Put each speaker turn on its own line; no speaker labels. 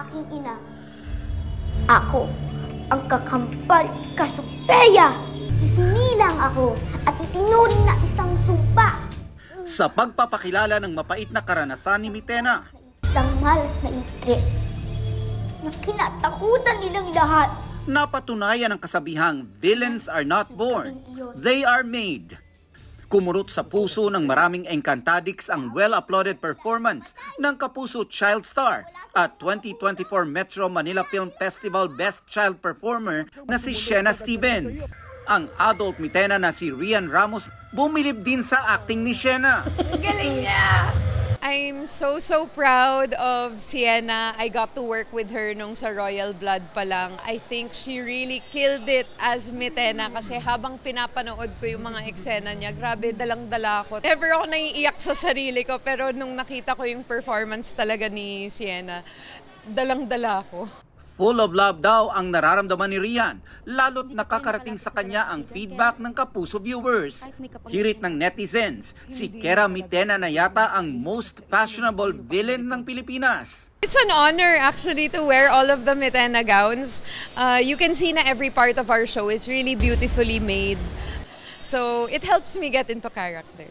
aking ina. Ako ang kakampal kasupeya. Isinilang ako at itinuring na isang sumpa.
Sa pagpapakilala ng mapait na karanasan ni Mitena,
Isang malas na istre na kinatakutan nilang lahat.
napatunayan ang kasabihang villains are not born, they are made. Kumurot sa puso ng maraming Encantadix ang well-uploaded performance ng Kapuso Child Star at 2024 Metro Manila Film Festival Best Child Performer na si Shena Stevens. Ang adult Mitena na si Rian Ramos bumilib din sa acting ni Shena.
Galing niya! I'm so proud of Sienna. I got to work with her nung sa Royal Blood pa lang. I think she really killed it as Mitena kasi habang pinapanood ko yung mga eksena niya, grabe, dalang-dala ako. Never ako naiiyak sa sarili ko pero nung nakita ko yung performance talaga ni Sienna, dalang-dala ako.
Full of love daw ang nararamdaman ni Rian, lalo't nakakarating sa kanya ang feedback ng Kapuso viewers. Hirit ng netizens, si Kera Mitena na yata ang most fashionable villain ng Pilipinas.
It's an honor actually to wear all of the Mitena gowns. You can see na every part of our show is really beautifully made. So it helps me get into character.